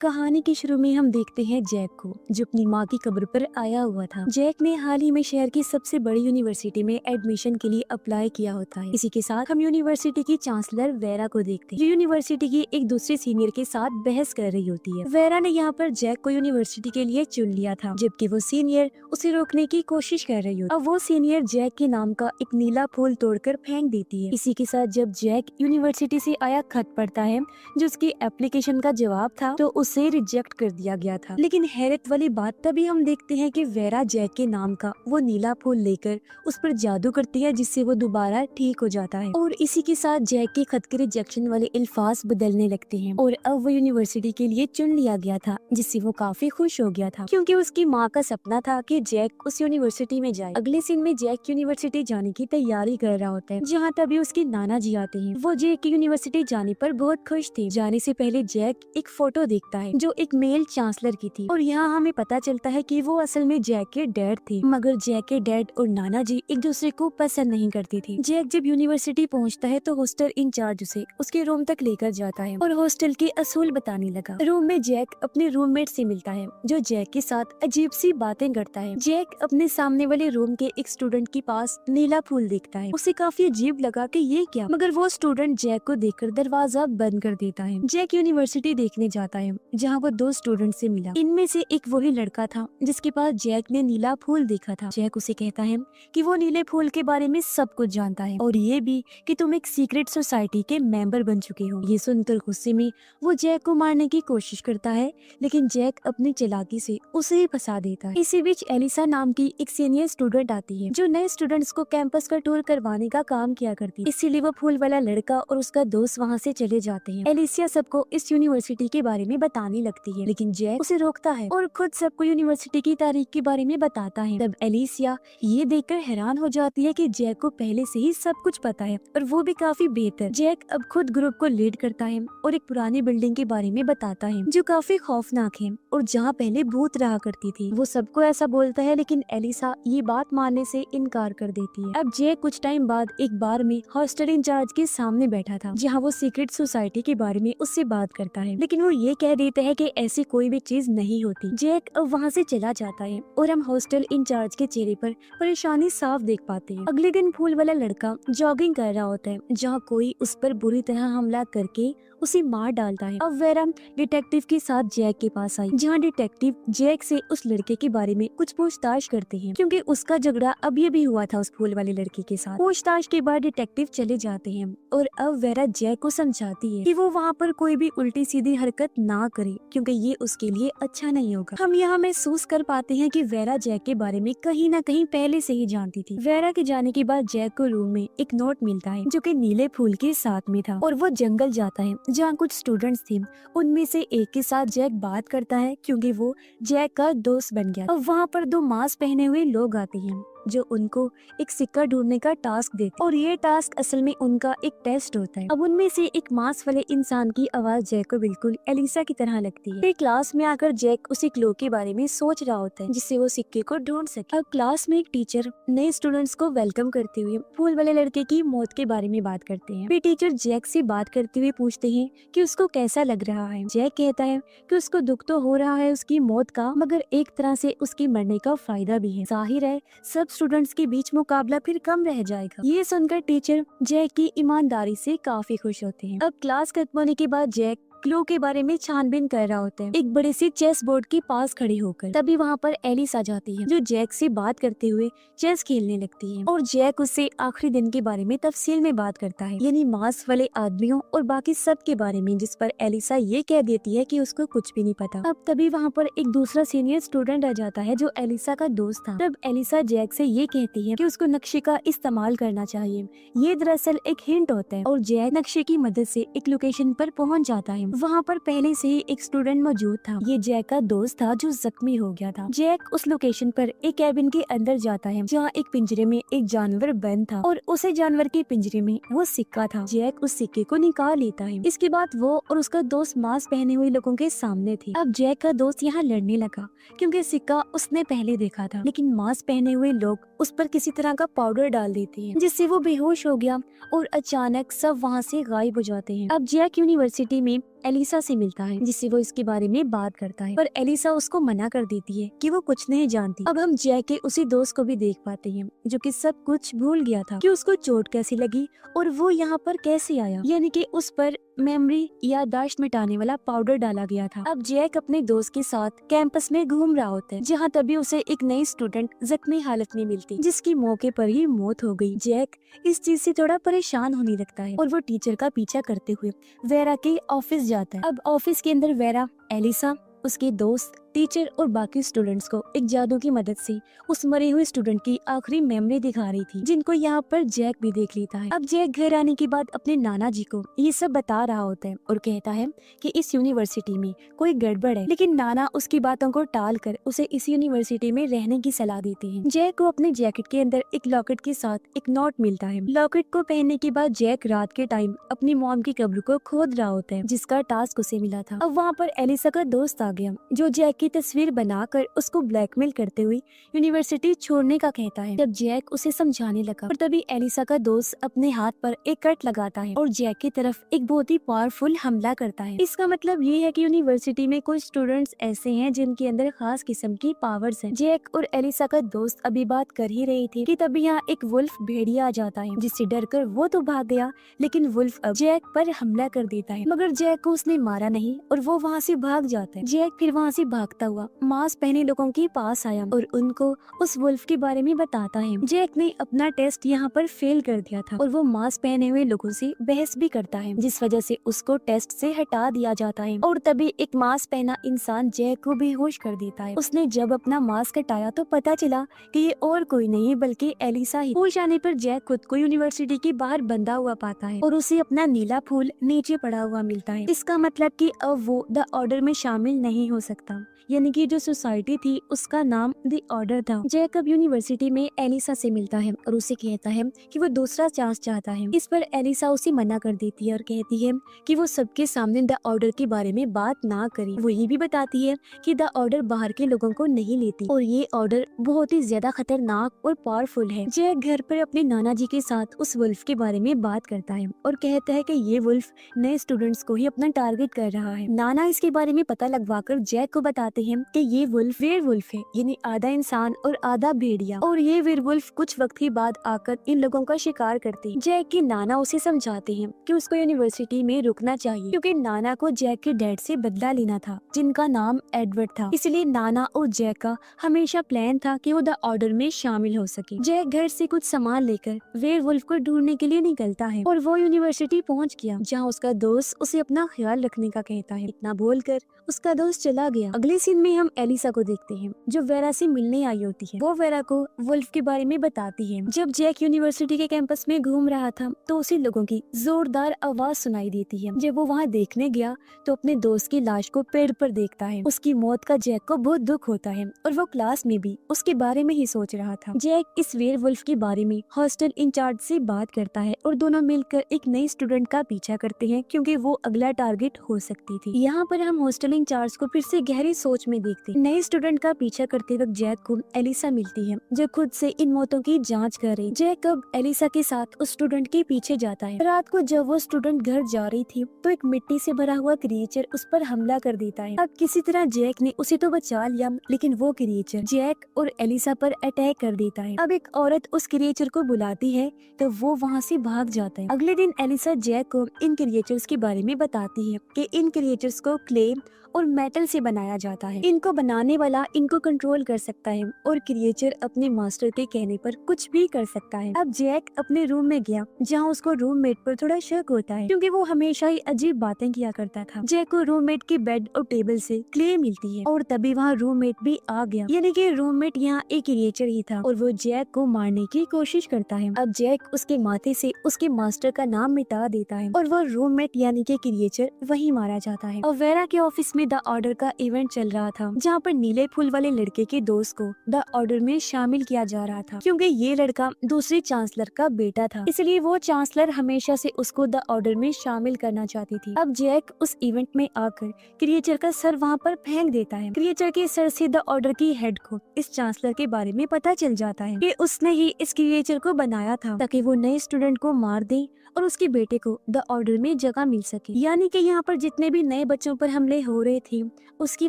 कहानी के शुरू में हम देखते हैं जैक को, जो अपनी माँ की कब्र पर आया हुआ था। जैक ने हाल ही में शहर की सबसे बड़ी यूनिवर्सिटी में एडमिशन के लिए अप्लाई किया होता है। इसी के साथ हम यूनिवर्सिटी की चांसलर वेरा को देखते हैं, जो यूनिवर्सिटी की एक दूसरे सीनियर के साथ बहस कर रही होती है। वेरा ने यहाँ पर जैक को यूनिवर्सिटी के लिए चुन लिया था, जबकि वो सीनियर उसे रोकने की कोशिश कर रही होती है। अब वो सीनियर जैक के नाम का एक नीला फूल तोड़कर फेंक देती है। इसी के साथ जब जैक यूनिवर्सिटी से आया खत पढ़ता है, जो उसकी एप्लीकेशन का जवाब था, तो उसे रिजेक्ट कर दिया गया था। लेकिन हैरत वाली बात तभी हम देखते हैं कि वेरा जैक के नाम का वो नीला फूल लेकर उस पर जादू करती है, जिससे वो दोबारा ठीक हो जाता है। और इसी के साथ जैक के खत के रिजेक्शन वाले अल्फाज बदलने लगते हैं और अब वो यूनिवर्सिटी के लिए चुन लिया गया था, जिससे वो काफी खुश हो गया था, क्योंकि उसकी माँ का सपना था कि जैक उस यूनिवर्सिटी में जाए। अगले सीन में जैक यूनिवर्सिटी जाने की तैयारी कर रहा होता है, जहाँ तभी उसके नाना जी आते हैं। वो जैक की यूनिवर्सिटी जाने पर बहुत खुश थे। जाने से पहले जैक एक फोटो देखता है जो एक मेल चांसलर की थी, और यहाँ हमें पता चलता है कि वो असल में जैक के डैड थे। मगर जैक के डैड और नाना जी एक दूसरे को पसंद नहीं करते थे। जैक जब यूनिवर्सिटी पहुँचता है तो हॉस्टल इंचार्ज उसे उसके रूम तक लेकर जाता है और हॉस्टल के असूल बताने लगा। रूम में जैक अपने रूममेट से मिलता है, जो जैक के साथ अजीब सी बातें करता है। जैक अपने सामने वाले रूम के एक स्टूडेंट के पास नीला फूल देखता है। उसे काफी अजीब लगा कि ये क्या, मगर वो स्टूडेंट जैक को देखकर दरवाजा बंद कर देता है। जैक यूनिवर्सिटी देखने जाता है, जहाँ वो दो स्टूडेंट से मिला। इनमें से एक वही लड़का था जिसके पास जैक ने नीला फूल देखा था। जैक उसे कहता है कि वो नीले फूल के बारे में सब कुछ जानता है, और ये भी कि तुम एक सीक्रेट सोसाइटी के मेंबर बन चुके हो। ये सुनकर गुस्से में वो जैक को मारने की कोशिश करता है, लेकिन जैक अपनी चालाकी से उसे ही फंसा देता है। इसी बीच एलिसा नाम की एक सीनियर स्टूडेंट आती है, जो नए स्टूडेंट्स को कैंपस का टूर करवाने का काम किया करती है। इसीलिए वो फूल वाला लड़का और उसका दोस्त वहाँ से चले जाते हैं। एलिसिया सबको इस यूनिवर्सिटी के बारे में बताने लगती है, लेकिन जैक उसे रोकता है और खुद सबको यूनिवर्सिटी की तारीख के बारे में बताता है। तब एलिसिया ये देखकर हैरान हो जाती है कि जैक को पहले से ही सब कुछ पता है, और वो भी काफी बेहतर। जैक अब खुद ग्रुप को लीड करता है और एक पुरानी बिल्डिंग के बारे में बताता है, जो काफी खौफनाक है और जहाँ पहले भूत रहा करती थी। वो सबको ऐसा बोलता है, लेकिन एलिसा ये बात मानने से इनकार कर देती है। अब जैक कुछ टाइम बाद एक बार में हॉस्टल इंचार्ज के सामने बैठा था, जहाँ वो सीक्रेट सोसाइटी के बारे में उससे बात करता है, लेकिन वो ये कह देता है कि ऐसी कोई भी चीज नहीं होती। जैक अब वहाँ से चला जाता है और हम हॉस्टल इंचार्ज के चेहरे पर परेशानी साफ देख पाते हैं। अगले दिन फूल वाला लड़का जॉगिंग कर रहा होता है, जहाँ कोई उस पर बुरी तरह हमला करके उसे मार डालता है। अब वेरा डिटेक्टिव के साथ जैक के पास आई, जहाँ डिटेक्टिव जैक से उस लड़के के बारे में कुछ पूछताछ करते हैं, क्योंकि उसका झगड़ा अभी अभी हुआ था उस फूल वाले लड़के के साथ। पूछताछ के बाद डिटेक्टिव चले जाते हैं और अब वेरा जैक को समझाती है कि वो वहाँ पर कोई भी उल्टी सीधी हरकत ना करे, क्योंकि ये उसके लिए अच्छा नहीं होगा। हम यहाँ महसूस कर पाते हैं कि वेरा जैक के बारे में कहीं न कहीं पहले से ही जानती थी। वेरा के जाने के बाद जैक को रूम में एक नोट मिलता है, जो कि नीले फूल के साथ में था, और वो जंगल जाता है जहाँ कुछ स्टूडेंट्स थे। उनमें से एक के साथ जैक बात करता है, क्योंकि वो जैक का दोस्त बन गया। अब वहाँ पर दो मास्क पहने हुए लोग आते हैं, जो उनको एक सिक्का ढूंढने का टास्क देते, और ये टास्क असल में उनका एक टेस्ट होता है। अब उनमें से एक मास्क वाले इंसान की आवाज जैक को बिल्कुल एलिसा की तरह लगती है। फिर क्लास में आकर जैक उसी क्लो के बारे में सोच रहा होता है, जिससे वो सिक्के को ढूंढ सके। अब क्लास में एक टीचर नए स्टूडेंट्स को वेलकम करते हुए फूल वाले लड़के की मौत के बारे में बात करते हैं। फिर टीचर जैक से बात करते हुए पूछते हैं कि उसको कैसा लग रहा है। जैक कहता है कि उसको दुख तो हो रहा है उसकी मौत का, मगर एक तरह से उसके मरने का फायदा भी है। जाहिर है सब स्टूडेंट्स के बीच मुकाबला फिर कम रह जाएगा। ये सुनकर टीचर जैक की ईमानदारी से काफी खुश होते हैं। अब क्लास खत्म होने के बाद जैक क्लो के बारे में छानबीन कर रहा होता है, एक बड़े से चेस बोर्ड के पास खड़े होकर। तभी वहाँ पर एलिस आ जाती है, जो जैक से बात करते हुए चेस खेलने लगती है, और जैक उससे आखिरी दिन के बारे में तफसील में बात करता है, यानी मास्क वाले आदमियों और बाकी सब के बारे में, जिस पर एलिसा ये कह देती है कि उसको कुछ भी नहीं पता। अब तभी वहाँ पर एक दूसरा सीनियर स्टूडेंट आ जाता है, जो एलिसा का दोस्त था। तब एलिसा जैक से ये कहती है कि उसको नक्शे का इस्तेमाल करना चाहिए। ये दरअसल एक हिंट होता है, और जैक नक्शे की मदद से एक लोकेशन पर पहुँच जाता है। वहाँ पर पहले से ही एक स्टूडेंट मौजूद था। ये जैक का दोस्त था, जो जख्मी हो गया था। जैक उस लोकेशन पर एक कैबिन के अंदर जाता है, जहाँ एक पिंजरे में एक जानवर बंद था, और उसे जानवर के पिंजरे में वो सिक्का था। जैक उस सिक्के को निकाल लेता है। इसके बाद वो और उसका दोस्त मास्क पहने हुए लोगों के सामने थे। अब जैक का दोस्त यहाँ लड़ने लगा, क्योंकि सिक्का उसने पहले देखा था, लेकिन मास्क पहने हुए लोग उस पर किसी तरह का पाउडर डाल देते हैं, जिससे वो बेहोश हो गया और अचानक सब वहाँ से गायब हो जाते हैं। अब जैक यूनिवर्सिटी में एलिसा से मिलता है, जिससे वो इसके बारे में बात करता है, पर एलिसा उसको मना कर देती है कि वो कुछ नहीं जानती। अब हम जैक के उसी दोस्त को भी देख पाते हैं जो कि सब कुछ भूल गया था कि उसको चोट कैसी लगी और वो यहाँ पर कैसे आया, यानी कि उस पर मेमोरी याददाश्त मिटाने वाला पाउडर डाला गया था। अब जैक अपने दोस्त के साथ कैंपस में घूम रहा होता है, जहाँ तभी उसे एक नई स्टूडेंट जख्मी हालत में मिलती, जिसकी मौके पर ही मौत हो गई। जैक इस चीज से थोड़ा परेशान होने लगता है और वो टीचर का पीछा करते हुए वेरा के ऑफिस जाता है। अब ऑफिस के अंदर वेरा, एलिसा, उसके दोस्त, टीचर और बाकी स्टूडेंट्स को एक जादू की मदद से उस मरे हुए स्टूडेंट की आखिरी मेमोरी दिखा रही थी, जिनको यहाँ पर जैक भी देख लेता है। अब जैक घर आने के बाद अपने नाना जी को ये सब बता रहा होता है और कहता है कि इस यूनिवर्सिटी में कोई गड़बड़ है, लेकिन नाना उसकी बातों को टाल कर उसे इस यूनिवर्सिटी में रहने की सलाह देते हैं। जैक को अपने जैकेट के अंदर एक लॉकेट के साथ एक नोट मिलता है। लॉकेट को पहनने के बाद जैक रात के टाइम अपनी मॉम की कब्र को खोद रहा होता है, जिसका टास्क उसे मिला था। अब वहाँ पर एलिसा का दोस्त आ गया, जो जैक की तस्वीर बनाकर उसको ब्लैकमेल करते हुए यूनिवर्सिटी छोड़ने का कहता है। जब जैक उसे समझाने लगा, पर तभी एलिसा का दोस्त अपने हाथ पर एक कट लगाता है और जैक की तरफ एक बहुत ही पावरफुल हमला करता है। इसका मतलब ये है कि यूनिवर्सिटी में कुछ स्टूडेंट्स ऐसे हैं जिनके अंदर खास किस्म की पावर्स हैं। जैक और एलिसा का दोस्त अभी बात कर ही रही थी कि तभी यहाँ एक वुल्फ भेड़िया आ जाता है, जिससे डरकर वो तो भाग गया, लेकिन वुल्फ अब जैक पर हमला कर देता है, मगर जैक को उसने मारा नहीं और वो वहाँ से भाग जाता है। जैक फिर वहाँ से भागता हुआ मास्क पहने लोगों के पास आया और उनको उस वुल्फ के बारे में बताता है। जैक ने अपना टेस्ट यहाँ पर फेल कर दिया था और वो मास्क पहने हुए लोगों से बहस भी करता है, जिस वजह से उसको टेस्ट से हटा दिया जाता है। और तभी एक मास्क पहना इंसान जैक को बेहोश कर देता है। उसने जब अपना मास्क हटाया तो पता चला कि ये और कोई नहीं बल्कि एलिसा ही। होश आने पर जैक खुद को यूनिवर्सिटी के बाहर बंधा हुआ पाता है और उसे अपना नीला फूल नीचे पड़ा हुआ मिलता है। इसका मतलब कि अब वो द ऑर्डर में शामिल नहीं हो सकता, यानी कि जो सोसाइटी थी उसका नाम द ऑर्डर था। जैकब यूनिवर्सिटी में एलिसा से मिलता है और उसे कहता है कि वो दूसरा चांस चाहता है। इस पर एलिसा उसे मना कर देती है और कहती है कि वो सबके सामने द ऑर्डर के बारे में बात ना करे। वो ये भी बताती है कि द ऑर्डर बाहर के लोगों को नहीं लेती और ये ऑर्डर बहुत ही ज्यादा खतरनाक और पावरफुल है। जैक घर पर अपने नाना जी के साथ उस वुल्फ के बारे में बात करता है और कहता है कि ये वुल्फ नए स्टूडेंट्स को ही अपना टारगेट कर रहा है। नाना इसके बारे में पता लगवाकर जैक को बताते हैं कि ये वुल्फ वेयरवुल्फ है, यानी आधा इंसान और आधा भेड़िया, और ये वेयरवुल्फ कुछ वक्त के बाद आकर इन लोगों का शिकार करते हैं। जैक के नाना उसे समझाते हैं कि उसको यूनिवर्सिटी में रुकना चाहिए, क्योंकि नाना को जैक के डैड से बदला लेना था, जिनका नाम एडवर्ड था। इसलिए नाना और जैक का हमेशा प्लान था कि वो द ऑर्डर में शामिल हो सके। जैक घर से कुछ सामान लेकर वेयरवुल्फ को ढूंढने के लिए निकलता है और वो यूनिवर्सिटी पहुंच गया, जहां उसका दोस्त उसे अपना ख्याल रखने का कहता है। इतना बोलकर उसका दोस्त चला गया। अगले सीन में हम एलिसा को देखते हैं, जो वेरा से मिलने आई होती है। वो वेरा को वुल्फ के बारे में बताती है। जब जैक यूनिवर्सिटी के कैंपस में घूम रहा था तो उसे लोगों की जोरदार आवाज सुनाई देती है। जब वो वहाँ देखने गया तो अपने दोस्त की लाश को पेड़ पर देखता है। उसकी मौत का जैक को बहुत दुख होता है और वो क्लास में भी उसके बारे में ही सोच रहा था। जैक इस वेयरवुल्फ के बारे में हॉस्टल इंचार्ज से बात करता है और दोनों मिलकर एक नई स्टूडेंट का पीछा करते हैं, क्योंकि वो अगला टारगेट हो सकती थी। यहाँ पर हम हॉस्टल इंचार्ज को फिर से गहरी सोच में देखते हैं। नए स्टूडेंट का पीछा करते वक्त जैक को एलिसा मिलती है, जो खुद से इन मौतों की जांच कर रही। जैक अब एलिसा के साथ उस स्टूडेंट के पीछे जाता है। रात को जब वो स्टूडेंट घर जा रही थी तो एक मिट्टी से भरा हुआ क्रिएचर उस पर हमला कर देता है। अब किसी तरह जैक ने उसे तो बचा लिया, लेकिन वो क्रिएचर जैक और एलिसा पर अटैक कर देता है। अब एक औरत उस क्रिएचर को बुलाती है तो वो वहाँ से भाग जाता है। अगले दिन एलिसा जैक को इन क्रिएचर्स के बारे में बताती है कि इन क्रिएचर्स को क्ले और मेटल से बनाया जाता है। इनको बनाने वाला इनको कंट्रोल कर सकता है और क्रिएचर अपने मास्टर के कहने पर कुछ भी कर सकता है। अब जैक अपने रूम में गया, जहाँ उसको रूममेट पर थोड़ा शक होता है, क्योंकि वो हमेशा ही अजीब बातें किया करता था। जैक को रूममेट के बेड और टेबल से क्ले मिलती है और तभी वहाँ रूममेट भी आ गया, यानी कि रूममेट यहाँ एक क्रिएचर ही था और वो जैक को मारने की कोशिश करता है। अब जैक उसके माथे से उसके मास्टर का नाम मिटा देता है और वो रूममेट यानी कि क्रिएचर वही मारा जाता है। और वेरा के ऑफिस में द ऑर्डर का इवेंट चल रहा था, जहाँ पर नीले फूल वाले लड़के के दोस्त को द ऑर्डर में शामिल किया जा रहा था, क्योंकि ये लड़का दूसरे चांसलर का बेटा था। इसलिए वो चांसलर हमेशा से उसको द ऑर्डर में शामिल करना चाहती थी। अब जैक उस इवेंट में आकर क्रिएचर का सर वहाँ पर फेंक देता है। क्रिएचर के सर से द ऑर्डर की हेड को इस चांसलर के बारे में पता चल जाता है कि उसने ही इस क्रिएचर को बनाया था ताकि वो नए स्टूडेंट को मार दे और उसके बेटे को द ऑर्डर में जगह मिल सके। यानी कि यहाँ पर जितने भी नए बच्चों पर हमले हो रहे थे उसकी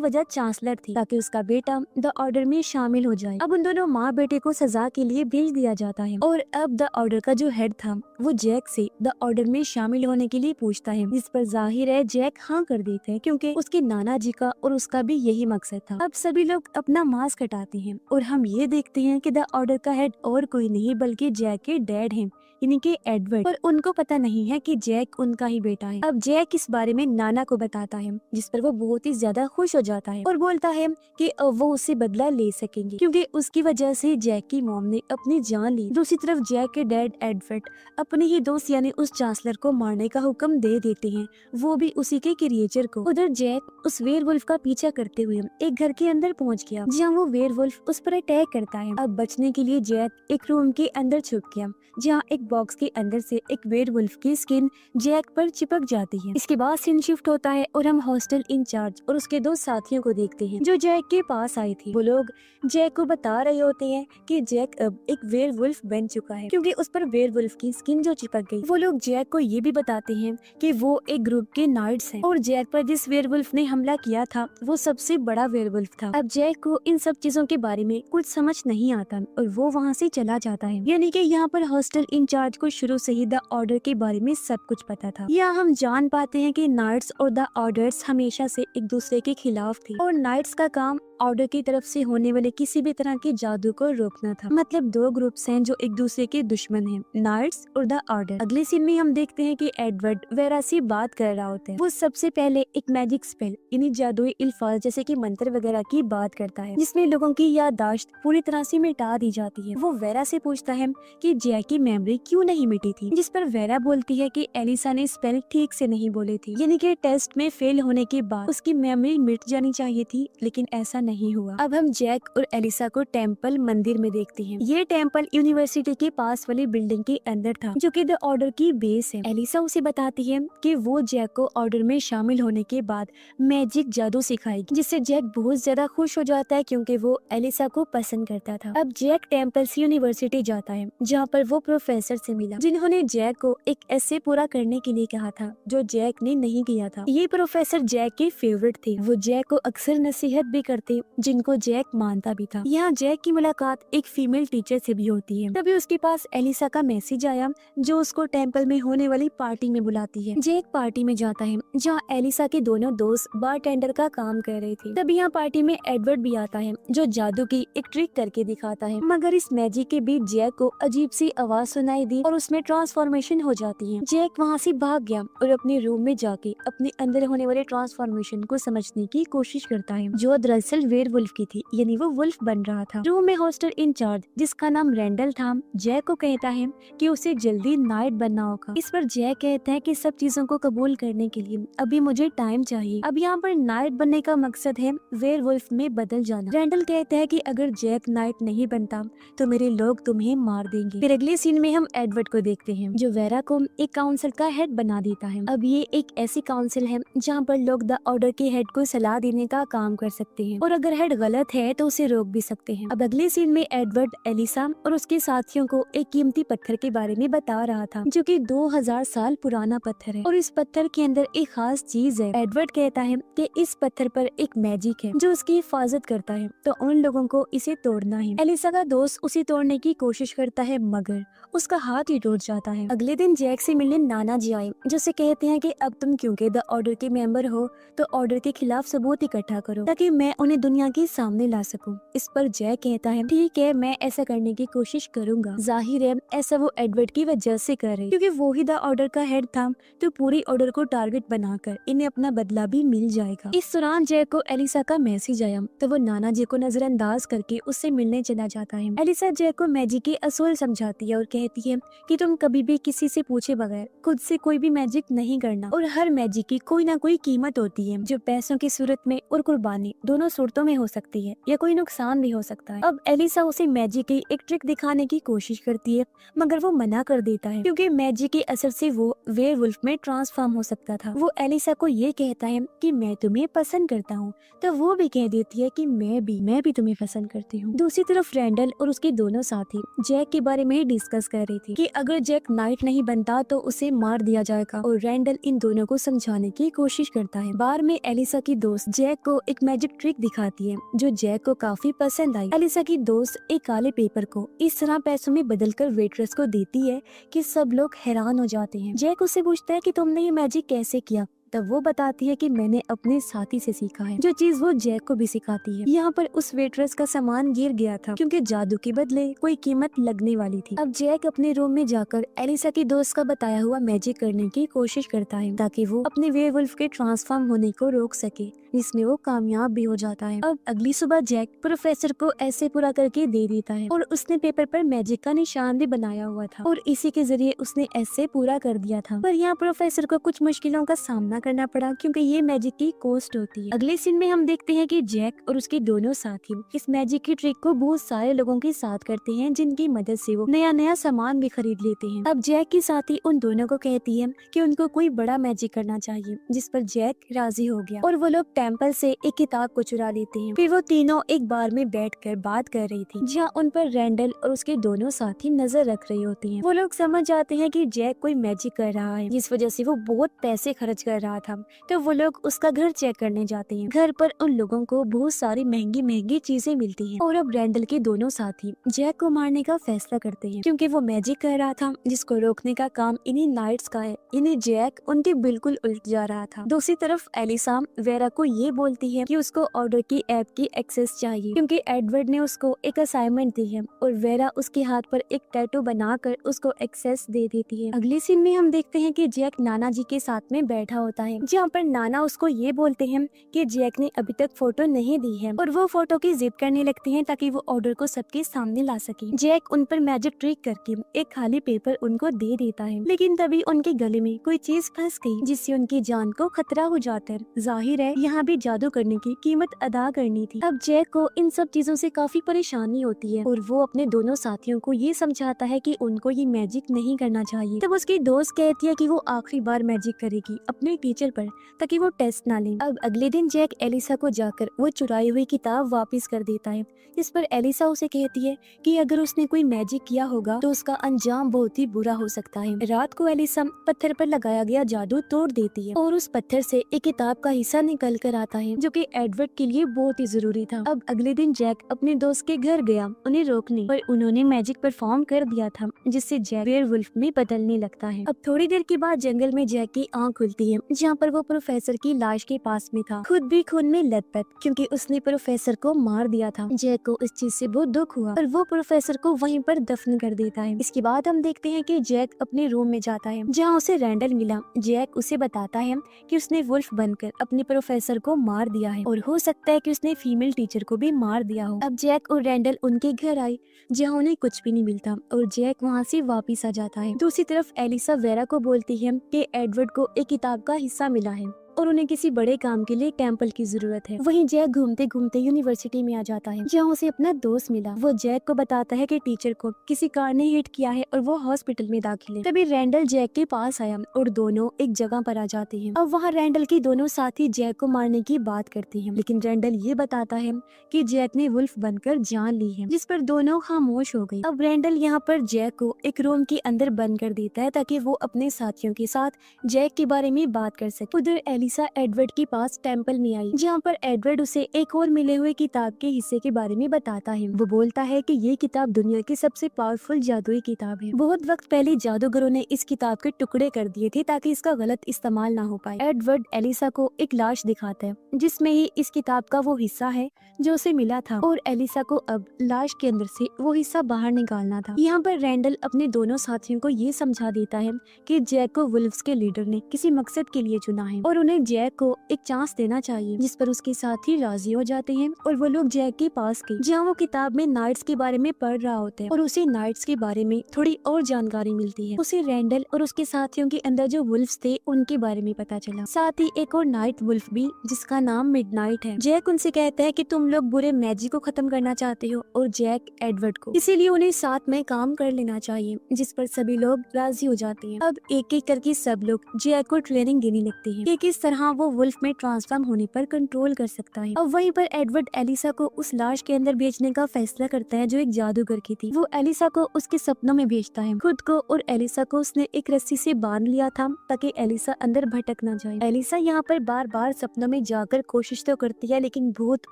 वजह चांसलर थी, ताकि उसका बेटा द ऑर्डर में शामिल हो जाए। अब उन दोनों माँ बेटे को सजा के लिए भेज दिया जाता है और अब द ऑर्डर का जो हेड था वो जैक से द ऑर्डर में शामिल होने के लिए पूछता है, जिस पर जाहिर है जैक हाँ कर देते हैं, क्योंकि उसके नाना जी का और उसका भी यही मकसद था। अब सभी लोग अपना मास्क हटाते हैं और हम ये देखते हैं कि द ऑर्डर का हेड और कोई नहीं बल्कि जैक के डैड हैं, यानी कि एडवर्ड। पर उनको पता नहीं है कि जैक उनका ही बेटा है। अब जैक इस बारे में नाना को बताता है, जिस पर वो बहुत ही ज्यादा खुश हो जाता है और बोलता है कि अब वो उससे बदला ले सकेंगे, क्योंकि उसकी वजह से जैक की मॉम ने अपनी जान ली। दूसरी तरफ जैक के डैड एडवर्ड अपने ही दोस्त यानी उस चांसलर को मारने का हुक्म दे देते हैं, वो भी उसी के क्रिएचर को। उधर जैक उस वेयरवुल्फ का पीछा करते हुए एक घर के अंदर पहुंच गया, जहाँ वो वेयरवुल्फ उस पर अटैक करता है। अब बचने के लिए जैक एक रूम के अंदर छुप गया, जहाँ एक बॉक्स के अंदर से एक वेयरवुल्फ की स्किन जैक पर चिपक जाती है। इसके बाद सीन शिफ्ट होता है और हम हॉस्टल इंचार्ज और उसके दो साथियों को देखते हैं जो जैक के पास आए थे। वो लोग जैक को बता रहे होते हैं कि जैक अब एक वेयरवुल्फ बन चुका है, क्योंकि उस पर वेयरवुल्फ की स्किन जो चिपक गई। वो लोग जैक को ये भी बताते हैं कि वो एक ग्रुप के नाइट्स हैं और जैक पर जिस वेयरवुल्फ ने हमला किया था वो सबसे बड़ा वेयरवुल्फ था। अब जैक को इन सब चीजों के बारे में कुछ समझ नहीं आता और वो वहाँ से चला जाता है। यानी कि यहाँ पर हॉस्टल इंचार्ज को शुरू से ही द ऑर्डर के बारे में सब कुछ पता था। यहाँ हम जान पाते हैं कि नाइट्स और द ऑर्डर्स हमेशा से एक दूसरे के खिलाफ थे और नाइट्स का काम ऑर्डर की तरफ से होने वाले किसी भी तरह के जादू को रोकना था। मतलब दो ग्रुप्स हैं जो एक दूसरे के दुश्मन हैं, नाइट्स और द ऑर्डर। अगले सीन में हम देखते हैं कि एडवर्ड वेरा से बात कर रहा होता है। वो सबसे पहले एक मैजिक स्पेल यानी जादुई अल्फाज जैसे कि मंत्र वगैरह की बात करता है, जिसमें लोगों की याददाश्त पूरी तरह से मिटा दी जाती है। वो वेरा से पूछता है कि जैक की मेमोरी क्यों नहीं मिटी थी, जिस पर वेरा बोलती है कि एलिसा ने स्पेल ठीक से नहीं बोले थे, यानी कि टेस्ट में फेल होने के बाद उसकी मेमोरी मिट जानी चाहिए थी, लेकिन ऐसा नहीं हुआ। अब हम जैक और एलिसा को टेम्पल मंदिर में देखते हैं। ये टेम्पल यूनिवर्सिटी के पास वाली बिल्डिंग के अंदर था, जो कि द ऑर्डर की बेस है। एलिसा उसे बताती है कि वो जैक को ऑर्डर में शामिल होने के बाद मैजिक जादू सिखाएगी, जिससे जैक बहुत ज्यादा खुश हो जाता है क्योंकि वो एलिसा को पसंद करता था। अब जैक टेम्पल से यूनिवर्सिटी जाता है, जहाँ पर वो प्रोफेसर से मिला, जिन्होंने जैक को एक ऐसे पूरा करने के लिए कहा था जो जैक ने नहीं किया था। ये प्रोफेसर जैक के फेवरेट थे। वो जैक को अक्सर नसीहत भी करते, जिनको जैक मानता भी था। यहाँ जैक की मुलाकात एक फीमेल टीचर से भी होती है। तभी उसके पास एलिसा का मैसेज आया, जो उसको टेम्पल में होने वाली पार्टी में बुलाती है। जैक पार्टी में जाता है, जहाँ एलिसा के दोनों दोस्त बारटेंडर का काम कर रहे थे। तभी यहाँ पार्टी में एडवर्ड भी आता है, जो जादू की एक ट्रिक करके दिखाता है। मगर इस मैजिक के बीच जैक को अजीब सी आवाज सुनाई दी और उसमें ट्रांसफॉर्मेशन हो जाती है। जैक वहाँ से भाग गया और अपने रूम में जाके अपने अंदर होने वाले ट्रांसफॉर्मेशन को समझने की कोशिश करता है, जो दरअसल वेयरवुल्फ की थी, यानी वो वुल्फ बन रहा था। रूम में हॉस्टल इंचार्ज, जिसका नाम रैंडल था, जैक को कहता है कि उसे जल्दी नाइट बनना होगा। इस पर जैक कहता है कि सब चीजों को कबूल करने के लिए अभी मुझे टाइम चाहिए। अब यहाँ पर नाइट बनने का मकसद है वेयरवुल्फ में बदल जाना। रैंडल कहता है कि अगर जैक नाइट नहीं बनता तो मेरे लोग तुम्हें मार देंगे। फिर अगले सीन में हम एडवर्ड को देखते हैं, जो वेरा को एक काउंसिल का हेड बना देता है। अब ये एक ऐसी काउंसिल है जहाँ पर लोग द ऑर्डर के हेड को सलाह देने का काम कर सकते हैं, और अगर हेड गलत है तो उसे रोक भी सकते हैं। अब अगले सीन में एडवर्ड एलिसा और उसके साथियों को एक कीमती पत्थर के बारे में बता रहा था, जो कि 2000 साल पुराना पत्थर है और इस पत्थर के अंदर एक खास चीज है। एडवर्ड कहता है कि इस पत्थर पर एक मैजिक है जो उसकी हिफाजत करता है, तो उन लोगों को इसे तोड़ना है। एलिसा का दोस्त उसे तोड़ने की कोशिश करता है, मगर उसका हाथ ही टूट जाता है। अगले दिन जैक से मिलने नाना जी आए, जो से कहते हैं कि अब तुम क्योंकि द ऑर्डर के मेंबर हो तो ऑर्डर के खिलाफ सबूत इकट्ठा करो, ताकि मैं उन्हें दुनिया के सामने ला सकूं। इस पर जैक कहता है ठीक है, मैं ऐसा करने की कोशिश करूंगा। जाहिर है ऐसा वो एडवर्ड की वजह से कर रहे, क्योंकि वो ही द ऑर्डर का हेड था, तो पूरी ऑर्डर को टारगेट बनाकर इन्हें अपना बदला भी मिल जाएगा। इस दौरान जैक को एलिसा का मैसेज आया, तो वो नाना जी को नजरअंदाज करके उससे मिलने चला जाता है। एलिसा जैक को मैजिक के असूल समझाती है और कहती है कि तुम कभी भी किसी से पूछे बगैर खुद से कोई भी मैजिक नहीं करना, और हर मैजिक की कोई ना कोई कीमत होती है, जो पैसों की सूरत में और कुर्बानी दोनों सूरतों जरूरतों में हो सकती है या कोई नुकसान भी हो सकता है। अब एलिसा उसे मैजिक की एक ट्रिक दिखाने की कोशिश करती है, मगर वो मना कर देता है क्योंकि मैजिक के असर से वो वेयरवुल्फ में ट्रांसफॉर्म हो सकता था। वो एलिसा को ये कहता है कि मैं तुम्हें पसंद करता हूँ, तो वो भी कह देती है कि मैं भी तुम्हें पसंद करती हूँ। दूसरी तरफ रैंडल और उसके दोनों साथी जैक के बारे में डिस्कस कर रही थी कि अगर जैक नाइट नहीं बनता तो उसे मार दिया जाएगा, और रैंडल इन दोनों को समझाने की कोशिश करता है। बार में एलिसा की दोस्त जैक को एक मैजिक ट्रिक दिखाती है जो जैक को काफी पसंद आई। एलिसा की दोस्त एक काले पेपर को इस तरह पैसों में बदलकर वेट्रेस को देती है कि सब लोग हैरान हो जाते हैं। जैक उससे पूछता है कि तुमने ये मैजिक कैसे किया, तब वो बताती है कि मैंने अपने साथी से सीखा है, जो चीज वो जैक को भी सिखाती है। यहाँ पर उस वेट्रेस का सामान गिर गया था क्योंकि जादू के बदले कोई कीमत लगने वाली थी। अब जैक अपने रूम में जाकर एलिसा की दोस्त का बताया हुआ मैजिक करने की कोशिश करता है ताकि वो अपने वेयरवुल्फ के ट्रांसफॉर्म होने को रोक सके, जिसमें वो कामयाब भी हो जाता है। अब अगली सुबह जैक प्रोफेसर को ऐसे पूरा करके दे देता है और उसने पेपर पर मैजिक का निशान भी बनाया हुआ था और इसी के जरिए उसने ऐसे पूरा कर दिया था। पर यहाँ प्रोफेसर को कुछ मुश्किलों का सामना करना पड़ा क्योंकि ये मैजिक की कॉस्ट होती है। अगले सीन में हम देखते हैं कि जैक और उसके दोनों साथी इस मैजिक की ट्रिक को बहुत सारे लोगों के साथ करते हैं, जिनकी मदद से वो नया नया सामान भी खरीद लेते हैं। अब जैक की साथी उन दोनों को कहती है कि उनको कोई बड़ा मैजिक करना चाहिए, जिस पर जैक राजी हो गया और वो लोग टेम्पल से एक किताब को चुरा लेते हैं। फिर वो तीनों एक बार में बैठकर बात कर रही थी, जहाँ उन पर रैंडल और उसके दोनों साथी नजर रख रही होती हैं। वो लोग समझ जाते हैं कि जैक कोई मैजिक कर रहा है, जिस वजह से वो बहुत पैसे खर्च कर रहा था। तो वो लोग उसका घर चेक करने जाते हैं। घर पर उन लोगों को बहुत सारी महंगी महंगी चीजें मिलती हैं और अब रैंडल के दोनों साथी जैक को मारने का फैसला करते हैं क्योंकि वो मैजिक कर रहा था, जिसको रोकने का काम इन्हीं नाइट्स का है। इन्हें जैक उनके बिल्कुल उल्ट जा रहा था। दूसरी तरफ एलिसा वेरा को ये बोलती है कि उसको ऑर्डर की ऐप की एक्सेस चाहिए क्योंकि एडवर्ड ने उसको एक असाइनमेंट दी है, और वेरा उसके हाथ पर एक टैटू बनाकर उसको एक्सेस दे देती है। अगले सीन में हम देखते हैं कि जैक नाना जी के साथ में बैठा होता है, जहाँ पर नाना उसको ये बोलते हैं कि जैक ने अभी तक फोटो नहीं दी है, और वो फोटो की जिद करने लगते हैं ताकि वो ऑर्डर को सबके सामने ला सके। जैक उन पर मैजिक ट्रिक करके एक खाली पेपर उनको दे देता है, लेकिन तभी उनके गले में कोई चीज फंस गई जिससे उनकी जान को खतरा हो जाता है। जाहिर है यहाँ भी जादू करने की कीमत अदा करनी थी। अब जैक को इन सब चीजों से काफी परेशानी होती है और वो अपने दोनों साथियों को ये समझाता है कि उनको ये मैजिक नहीं करना चाहिए। तब उसकी दोस्त कहती है कि वो आखिरी बार मैजिक करेगी अपने टीचर पर ताकि वो टेस्ट ना ले। अब अगले दिन जैक एलिसा को जाकर वो चुराई हुई किताब वापस कर देता है, जिस पर एलिसा उसे कहती है कि अगर उसने कोई मैजिक किया होगा तो उसका अंजाम बहुत ही बुरा हो सकता है। रात को एलिसा पत्थर पर लगाया गया जादू तोड़ देती है और उस पत्थर से एक किताब का हिस्सा निकल कर आता है जो कि एडवर्ड के लिए बहुत ही जरूरी था। अब अगले दिन जैक अपने दोस्त के घर गया उन्हें रोकने, पर उन्होंने मैजिक परफॉर्म कर दिया था जिससे जैक वेयरवुल्फ में बदलने लगता है। अब थोड़ी देर के बाद जंगल में जैक की आँख खुलती है, जहाँ पर वो प्रोफेसर की लाश के पास में था, खुद भी खून में लथपथ क्योंकि उसने प्रोफेसर को मार दिया था। जैक को इस चीज से बहुत दुख हुआ और वो प्रोफेसर को वहीं पर दफन कर देता है। इसके बाद हम देखते हैं कि जैक अपने रूम में जाता है, जहाँ उसे रैंडल मिला। जैक उसे बताता है कि उसने वुल्फ बनकर अपने प्रोफेसर को मार दिया है और हो सकता है कि उसने फीमेल टीचर को भी मार दिया हो। अब जैक और रैंडल उनके घर आए, जहाँ उन्हें कुछ भी नहीं मिलता और जैक वहाँ से वापिस आ जाता है। दूसरी तरफ एलिसा वेरा को बोलती है कि एडवर्ड को एक किताब का हिस्सा मिला है और उन्हें किसी बड़े काम के लिए टेम्पल की जरूरत है। वहीं जैक घूमते घूमते यूनिवर्सिटी में आ जाता है, जहाँ उसे अपना दोस्त मिला। वो जैक को बताता है कि टीचर को किसी कार ने हिट किया है और वो हॉस्पिटल में दाखिल है। तभी रैंडल जैक के पास आया और दोनों एक जगह पर आ जाते हैं। अब वहाँ रैंडल की दोनों साथी जैक को मारने की बात करते हैं, लेकिन रैंडल ये बताता है कि जैक ने वुल्फ बनकर जान ली है, जिस पर दोनों खामोश हो गए। अब रैंडल यहाँ पर जैक को एक रूम के अंदर बंद कर देता है ताकि वो अपने साथियों के साथ जैक के बारे में बात कर सके। उधर एलिसा एडवर्ड के पास टेम्पल में आई, जहाँ पर एडवर्ड उसे एक और मिले हुए किताब के हिस्से के बारे में बताता है। वो बोलता है कि ये किताब दुनिया की सबसे पावरफुल जादुई किताब है। बहुत वक्त पहले जादूगरों ने इस किताब के टुकड़े कर दिए थे ताकि इसका गलत इस्तेमाल ना हो पाए। एडवर्ड एलिसा को एक लाश दिखाता है जिसमें ही इस किताब का वो हिस्सा है जो उसे मिला था, और एलिसा को अब लाश के अंदर से वो हिस्सा बाहर निकालना था। यहाँ पर रैंडल अपने दोनों साथियों को ये समझा देता है कि जैक को वुल्व्स के लीडर ने किसी मकसद के लिए चुना है और उन्हें उन्हें जैक को एक चांस देना चाहिए, जिस पर उसके साथी राजी हो जाते हैं और वो लोग जैक के पास गए, जहाँ वो किताब में नाइट्स के बारे में पढ़ रहा होता है और उसे नाइट्स के बारे में थोड़ी और जानकारी मिलती है। उसे रैंडल और उसके साथियों के अंदर जो वुल्फ्स थे उनके बारे में पता चला, साथ ही एक और नाइट वुल्फ भी जिसका नाम मिडनाइट है। जैक उनसे कहता है कि तुम लोग बुरे मैजिक को खत्म करना चाहते हो और जैक एडवर्ड को, इसीलिए उन्हें साथ में काम कर लेना चाहिए, जिस पर सभी लोग राजी हो जाते हैं। अब एक एक करके सब लोग जैक को ट्रेनिंग देने लगते हैं कि किस तरह वो वुल्फ में ट्रांसफॉर्म होने पर कंट्रोल कर सकता है। अब वहीं पर एडवर्ड एलिसा को उस लाश के अंदर भेजने का फैसला करता है जो एक जादूगर की थी। वो एलिसा को उसके सपनों में भेजता है। खुद को और एलिसा को उसने एक रस्सी से बांध लिया था ताकि एलिसा अंदर भटक न जाए। एलिसा यहाँ पर बार बार सपनों में जाकर कोशिश तो करती है, लेकिन भूत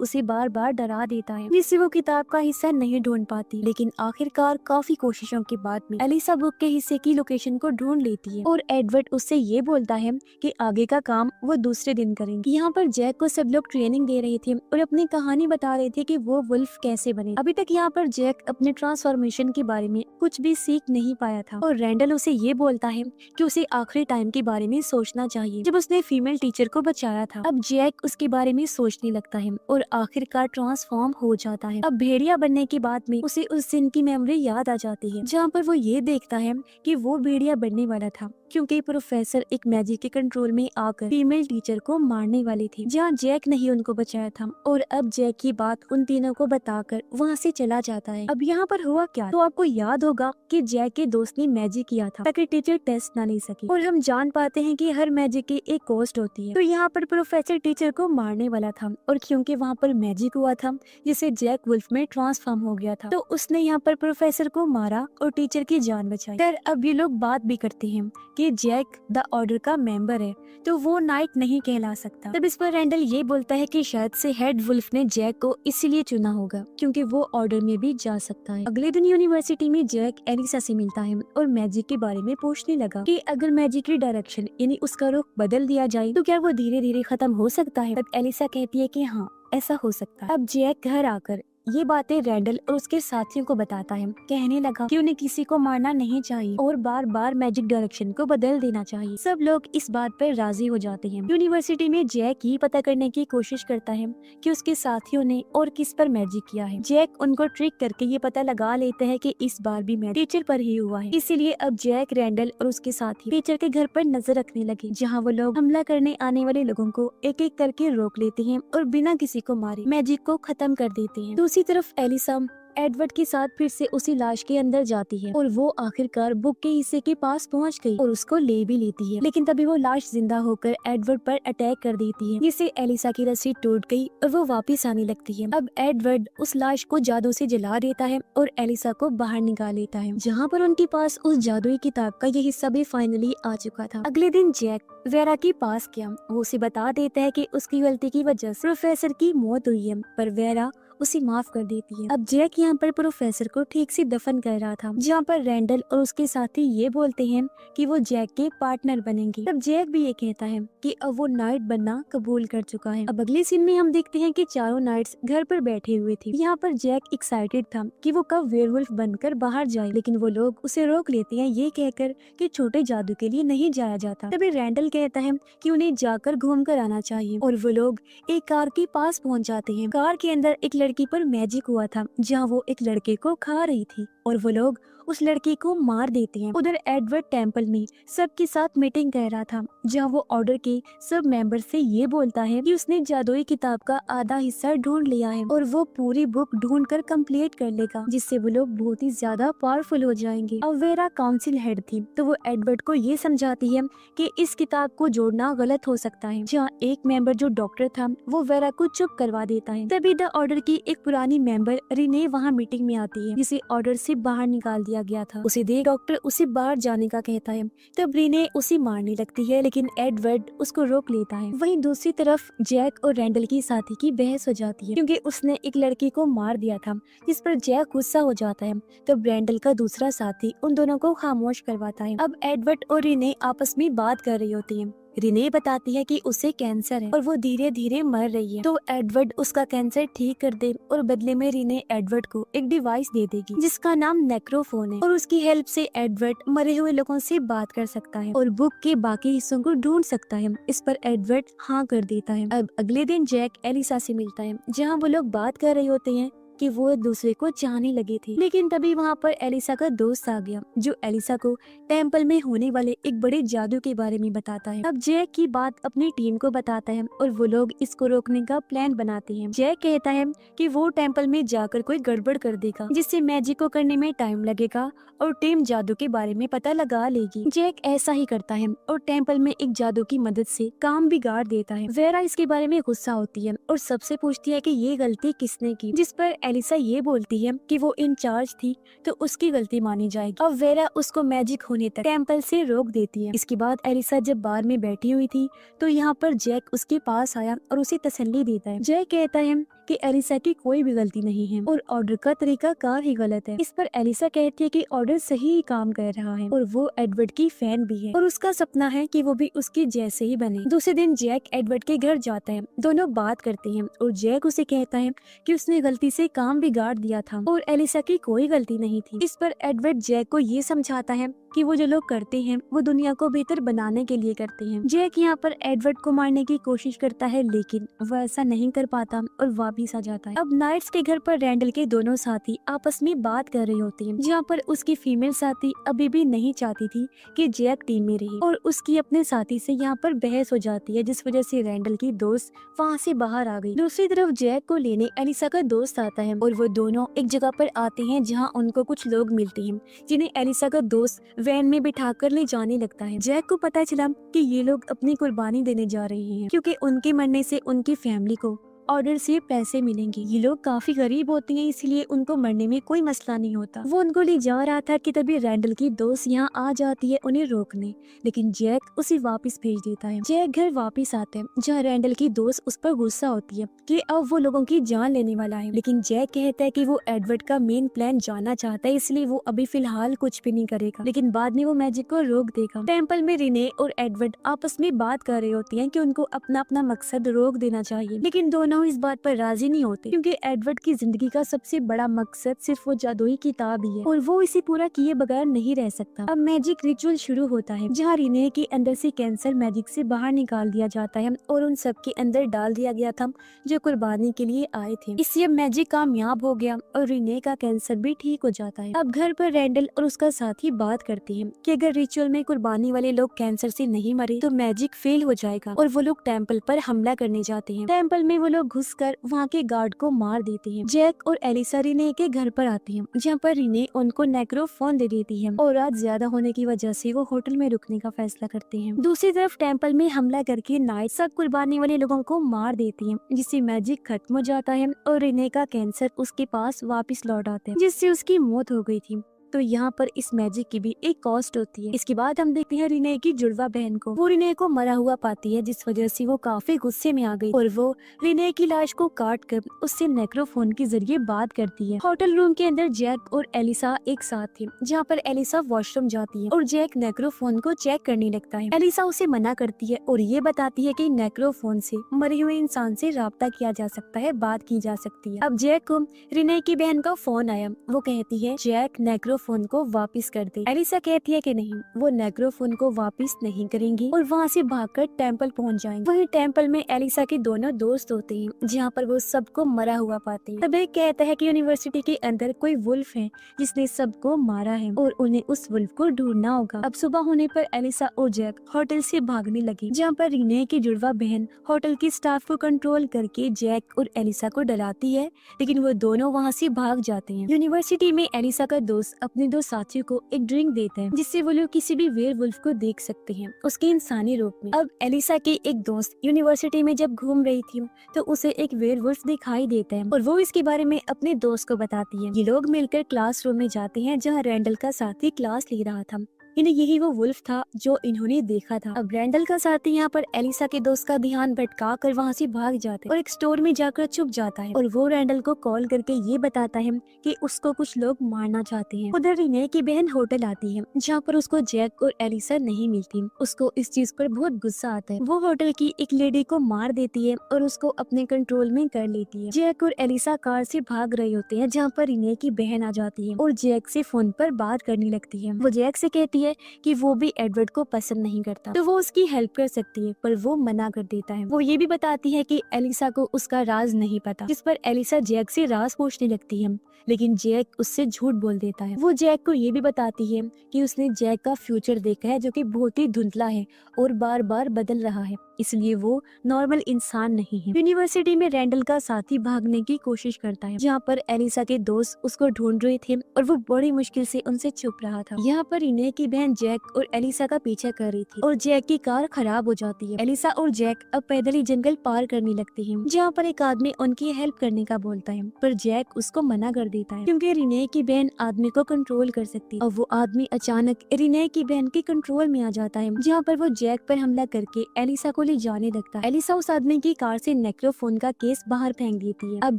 उसे बार बार डरा देता है, जिससे वो किताब का हिस्सा नहीं ढूंढ पाती। लेकिन आखिरकार काफी कोशिशों के बाद में एलिसा बुक के हिस्से की लोकेशन को ढूंढ लेती है और एडवर्ड उससे ये बोलता है कि आगे का काम वो दूसरे दिन करेंगे। यहाँ पर जैक को सब लोग ट्रेनिंग दे रहे थे और अपनी कहानी बता रहे थे कि वो वुल्फ कैसे बने। अभी तक यहाँ पर जैक अपने ट्रांसफॉर्मेशन के बारे में कुछ भी सीख नहीं पाया था और रैंडल उसे ये बोलता है कि उसे आखिरी टाइम के बारे में सोचना चाहिए जब उसने फीमेल टीचर को बचाया था। अब जैक उसके बारे में सोचने लगता है और आखिरकार ट्रांसफॉर्म हो जाता है। अब भेड़िया बनने के बाद में उसे उस दिन की मेमोरी याद आ जाती है जहाँ पर वो ये देखता है कि वो भेड़िया बनने वाला था क्योंकि प्रोफेसर एक मैजिक के कंट्रोल में आकर फीमेल टीचर को मारने वाली थी, जहाँ जैक ने ही उनको बचाया था। और अब जैक की बात उन तीनों को बताकर वहाँ से चला जाता है। अब यहाँ पर हुआ क्या, तो आपको याद होगा कि जैक के दोस्त ने मैजिक किया था ताकि टीचर टेस्ट ना ले सके, और हम जान पाते हैं कि हर मैजिक की एक कॉस्ट होती है। तो यहाँ पर प्रोफेसर टीचर को मारने वाला था और क्योंकि वहाँ पर मैजिक हुआ था जिससे जैक वुल्फ में ट्रांसफॉर्म हो गया था, तो उसने यहाँ पर प्रोफेसर को मारा और टीचर की जान बचाई। फिर अब ये लोग बात भी करते हैं कि जैक द ऑर्डर का मेंबर है तो वो नाइट नहीं कहला सकता। तब इस पर रैंडल ये बोलता है कि शायद से हेड वुल्फ ने जैक को इसीलिए चुना होगा क्योंकि वो ऑर्डर में भी जा सकता है। अगले दिन यूनिवर्सिटी में जैक एलिसा से मिलता है और मैजिक के बारे में पूछने लगा कि अगर मैजिक की डायरेक्शन यानी उसका रुख बदल दिया जाए तो क्या वो धीरे धीरे खत्म हो सकता है। तब एलिसा कहती है कि हाँ ऐसा हो सकता है। अब जैक घर आकर ये बातें रैंडल और उसके साथियों को बताता है, कहने लगा कि उन्हें किसी को मारना नहीं चाहिए और बार बार मैजिक डायरेक्शन को बदल देना चाहिए। सब लोग इस बात पर राजी हो जाते हैं। यूनिवर्सिटी में जैक ये पता करने की कोशिश करता है कि उसके साथियों ने और किस पर मैजिक किया है। जैक उनको ट्रिक करके ये पता लगा लेता है कि इस बार भी मैजिक टीचर पर ही हुआ है। इसीलिए अब जैक, रैंडल और उसके साथी टीचर के घर पर नजर रखने लगे, जहाँ वो लोग हमला करने आने वाले लोगों को एक एक करके रोक लेते हैं और बिना किसी को मारे मैजिक को खत्म कर देते हैं। दूसरी तरफ एलिसा एडवर्ड के साथ फिर से उसी लाश के अंदर जाती है और वो आखिरकार बुक के हिस्से के पास पहुंच गई और उसको ले भी लेती है, लेकिन तभी वो लाश जिंदा होकर एडवर्ड पर अटैक कर देती है, जिससे एलिसा की रस्सी टूट गई और वो वापस आने लगती है। अब एडवर्ड उस लाश को जादू से जला देता है और एलिसा को बाहर निकाल लेता है, जहाँ पर उनके पास उस जादुई किताब का ये हिस्सा भी फाइनली आ चुका था। अगले दिन जैक वेरा के पास गया। वो उसे बता देता है कि उसकी गलती की वजह से प्रोफेसर की मौत हुई है, पर वेरा उसे माफ कर देती है। अब जैक यहाँ पर प्रोफेसर को ठीक से दफन कर रहा था, जहाँ पर रैंडल और उसके साथी ये बोलते हैं कि वो जैक के पार्टनर बनेंगे। तब जैक भी ये कहता है कि अब वो नाइट बनना कबूल कर चुका है। अब अगले सीन में हम देखते हैं कि चारों नाइट्स घर पर बैठे हुए थे। यहाँ पर जैक एक्साइटेड था कि वो कब वेयरवुल्फ बनकर बाहर जाए, लेकिन वो लोग उसे रोक लेते हैं ये कहकर कि छोटे जादू के लिए नहीं जाया जाता। तभी रैंडल कहता है कि उन्हें जाकर घूम कर आना चाहिए और वो लोग एक कार के पास पहुँच जाते हैं। कार के अंदर एक लड़की पर मैजिक हुआ था, जहाँ वो एक लड़के को खा रही थी और वो लोग उस लड़की को मार देते हैं। उधर एडवर्ड टेम्पल में सबके साथ मीटिंग कर रहा था, जहाँ वो ऑर्डर के सब मेंबर से ये बोलता है कि उसने जादुई किताब का आधा हिस्सा ढूंढ लिया है और वो पूरी बुक ढूंढ कर कम्प्लीट कर लेगा, जिससे वो लोग बहुत ही ज्यादा पावरफुल हो जाएंगे। अब वेरा काउंसिल हेड थी, तो वो एडवर्ड को ये समझाती है कि इस किताब को जोड़ना गलत हो सकता है, जहाँ एक मेंबर जो डॉक्टर था वो वेरा को चुप करवा देता है। तभी द ऑर्डर की एक पुरानी मेंबर रिने वहाँ मीटिंग में आती है, जिसे ऑर्डर से बाहर निकाल दिया गया था। उसे देख डॉक्टर उसे बाहर जाने का कहता है, तब रिने उसे मारने लगती है, लेकिन एडवर्ड उसको रोक लेता है। वहीं दूसरी तरफ जैक और रैंडल की साथी की बहस हो जाती है, क्योंकि उसने एक लड़की को मार दिया था, जिस पर जैक गुस्सा हो जाता है। तब रैंडल का दूसरा साथी उन दोनों को खामोश करवाता है। अब एडवर्ड और रिने आपस में बात कर रही होती है रिने बताती है कि उसे कैंसर है और वो धीरे धीरे मर रही है, तो एडवर्ड उसका कैंसर ठीक कर दे और बदले में रिने एडवर्ड को एक डिवाइस दे देगी जिसका नाम नेक्रोफोन है और उसकी हेल्प से एडवर्ड मरे हुए लोगों से बात कर सकता है और बुक के बाकी हिस्सों को ढूंढ सकता है। इस पर एडवर्ड हाँ कर देता है। अब अगले दिन जैक एलिसा से मिलता है, जहाँ वो लोग बात कर रहे होते हैं कि वो एक दूसरे को चाहने लगे थे, लेकिन तभी वहाँ पर एलिसा का दोस्त आ गया जो एलिसा को टेम्पल में होने वाले एक बड़े जादू के बारे में बताता है। अब जैक की बात अपनी टीम को बताता है और वो लोग इसको रोकने का प्लान बनाते हैं। जैक कहता है कि वो टेम्पल में जाकर कोई गड़बड़ कर देगा जिससे मैजिक को करने में टाइम लगेगा और टीम जादू के बारे में पता लगा लेगी। जैक ऐसा ही करता है और टेम्पल में एक जादू की मदद से काम बिगाड़ देता है। वेरा इसके बारे में गुस्सा होती है और सबसे पूछती है कि ये गलती किसने की, जिस पर एलिसा ये बोलती है कि वो इंचार्ज थी तो उसकी गलती मानी जाएगी। अब वेरा उसको मैजिक होने तक टेम्पल से रोक देती है। इसके बाद एलिसा जब बार में बैठी हुई थी तो यहाँ पर जैक उसके पास आया और उसे तसल्ली देता है। जैक कहता है कि एलिसा की कोई भी गलती नहीं है और ऑर्डर का तरीका कार ही गलत है। इस पर एलिसा कहती है कि ऑर्डर सही ही काम कर रहा है और वो एडवर्ड की फैन भी है और उसका सपना है कि वो भी उसके जैसे ही बने। दूसरे दिन जैक एडवर्ड के घर जाता है, दोनों बात करते हैं और जैक उसे कहता है कि उसने गलती से काम बिगाड़ दिया था और एलिसा की कोई गलती नहीं थी। इस पर एडवर्ड जैक को ये समझाता है कि वो जो लोग करते हैं वो दुनिया को बेहतर बनाने के लिए करते हैं। जैक यहाँ पर एडवर्ड को मारने की कोशिश करता है लेकिन वो ऐसा नहीं कर पाता और वापिस आ जाता है। अब नाइट्स के घर पर रैंडल के दोनों साथी आपस में बात कर रही होती हैं, जहाँ पर उसकी फीमेल साथी अभी भी नहीं चाहती थी कि जैक टीम में रहे और उसकी अपने साथी से यहाँ पर बहस हो जाती है, जिस वजह से रैंडल की दोस्त वहाँ से बाहर आ गई। दूसरी तरफ जैक को लेने एलिसा का दोस्त आता है और वो दोनों एक जगह पर आते हैं जहाँ उनको कुछ लोग मिलते हैं जिन्हें एलिसा का दोस्त वैन में बिठाकर ले जाने लगता है। जैक को पता चला कि ये लोग अपनी कुर्बानी देने जा रहे हैं क्योंकि उनके मरने से उनकी फैमिली को ऑर्डर से पैसे मिलेंगे। ये लोग काफी गरीब होते हैं इसलिए उनको मरने में कोई मसला नहीं होता। वो उनको ले जा रहा था कि तभी रैंडल की दोस्त यहाँ आ जाती है उन्हें रोकने, लेकिन जैक उसे वापस भेज देता है। जैक घर वापस आता है जहाँ रैंडल की दोस्त उस पर गुस्सा होती है कि अब वो लोगों की जान लेने वाला है, लेकिन जैक कहता है कि वो एडवर्ड का मेन प्लान जानना चाहता है इसलिए वो अभी फिलहाल कुछ भी नहीं करेगा, लेकिन बाद में वो मैजिक को रोक देगा। टेम्पल में रिने और एडवर्ड आपस में बात कर रही होती है कि उनको अपना अपना मकसद रोक देना चाहिए, लेकिन दोनों इस बात पर राजी नहीं होते क्योंकि एडवर्ड की जिंदगी का सबसे बड़ा मकसद सिर्फ वो जादुई किताब ही है और वो इसे पूरा किए बगैर नहीं रह सकता। अब मैजिक रिचुअल शुरू होता है जहाँ रिने के अंदर से कैंसर मैजिक से बाहर निकाल दिया जाता है और उन सब के अंदर डाल दिया गया था जो कुर्बानी के लिए आए थे। इससे अब मैजिक कामयाब हो गया और रिने का कैंसर भी ठीक हो जाता है। अब घर पर रैंडल और उसका साथी बात करते हैं कि अगर रिचुअल में कुर्बानी वाले लोग कैंसर से नहीं मरे तो मैजिक फेल हो जाएगा और वो लोग टेम्पल पर हमला करने जाते हैं। टेम्पल में वो लोग घुसकर वहाँ के गार्ड को मार देते हैं। जैक और एलिसा रिने के घर पर आते हैं जहाँ पर रिने उनको नेक्रोफोन दे देती है और रात ज्यादा होने की वजह से वो होटल में रुकने का फैसला करते हैं। दूसरी तरफ टेम्पल में हमला करके नाइट सब कुर्बानी वाले लोगों को मार देती है जिससे मैजिक खत्म हो जाता है और रिने का कैंसर उसके पास वापस लौट आता है जिससे उसकी मौत हो गई थी। तो यहाँ पर इस मैजिक की भी एक कॉस्ट होती है। इसके बाद हम देखते हैं रिने की जुड़वा बहन को। वो रिने को मरा हुआ पाती है जिस वजह से वो काफी गुस्से में आ गई और वो रिने की लाश को काट कर उससे नेक्रोफोन के जरिए बात करती है। होटल रूम के अंदर जैक और एलिसा एक साथ थे जहाँ पर एलिसा वॉशरूम जाती है और जैक नेक्रोफोन को चेक करने लगता है। एलिसा उसे मना करती है और ये बताती है कि नेक्रोफोन से मरे हुए इंसान से राब्ता किया जा सकता है, बात की जा सकती है। अब जैक को रिने की बहन का फोन आया। वो कहती है जैक नेक्रोफोन को वापस कर दे। एलिसा कहती है कि नहीं, वो नेक्रोफोन को वापस नहीं करेंगी और वहाँ से भागकर टेम्पल पहुँच जाएंगे। वहीं टेम्पल में एलिसा के दोनों दोस्त होते हैं जहाँ पर वो सबको मरा हुआ पाते हैं। तब एक कहता है कि यूनिवर्सिटी के अंदर कोई वुल्फ है जिसने सबको मारा है और उन्हें उस वुल्फ को ढूंढना होगा। अब सुबह होने पर एलिसा और जैक होटल से भागने लगी जहाँ पर रिने की जुड़वा बहन होटल के स्टाफ को कंट्रोल करके जैक और एलिसा को डराती है, लेकिन वो दोनों वहाँ से भाग जाते हैं। यूनिवर्सिटी में एलिसा का दोस्त अपने दो साथियों को एक ड्रिंक देता है जिससे वो लोग किसी भी वेयरवुल्फ को देख सकते हैं उसके इंसानी रूप में। अब एलिसा की एक दोस्त यूनिवर्सिटी में जब घूम रही थी तो उसे एक वेयरवुल्फ दिखाई देता है और वो इसके बारे में अपने दोस्त को बताती है। ये लोग मिलकर क्लासरूम में जाते हैं जहाँ रैंडल का साथी क्लास ले रहा था। इन्हें यही वो वुल्फ था जो इन्होंने देखा था। अब रैंडल का साथी यहाँ पर एलिसा के दोस्त का ध्यान भटका कर वहाँ से भाग जाता है और एक स्टोर में जाकर छुप जाता है और वो रैंडल को कॉल करके ये बताता है कि उसको कुछ लोग मारना चाहते हैं। उधर रिने की बहन होटल आती है जहाँ पर उसको जैक और एलिसा नहीं मिलती। उसको इस चीज पर बहुत गुस्सा आता है। वो होटल की एक लेडी को मार देती है और उसको अपने कंट्रोल में कर लेती है। जैक और एलिसा कार से भाग रहे होते हैं जहाँ पर रिने की बहन आ जाती है और जैक से फोन पर बात करने लगती है। वो जैक से कहती है कि वो भी एडवर्ड को पसंद नहीं करता तो वो उसकी हेल्प कर सकती है, पर वो मना कर देता है। वो ये भी बताती है कि एलिसा को उसका राज नहीं पता, जिस पर एलिसा जैक से राज पूछने लगती है, लेकिन जैक उससे झूठ बोल देता है। वो जैक को ये भी बताती है कि उसने जैक का फ्यूचर देखा है जो कि बहुत ही धुंधला है और बार बार बदल रहा है, इसलिए वो नॉर्मल इंसान नहीं है। यूनिवर्सिटी में रैंडल का साथी भागने की कोशिश करता है जहाँ पर एलिसा के दोस्त उसको ढूंढ रहे थे और वो बड़ी मुश्किल से उनसे छुप रहा था। यहाँ पर रिने की बहन जैक और एलिसा का पीछा कर रही थी और जैक की कार खराब हो जाती है। एलिसा और जैक अब पैदल ही जंगल पार करने लगते हैं जहाँ पर एक आदमी उनकी हेल्प करने का बोलता है, पर जैक उसको मना कर देता है क्योंकि रिने की बहन आदमी को कंट्रोल कर सकती है। और वो आदमी अचानक रिने की बहन के कंट्रोल में आ जाता है जहाँ पर वो जैक पर हमला करके एलिसा को ले जाने लगता है। एलिसा उस आदमी की कार से नेक्रोफोन का केस बाहर फेंक देती है। अब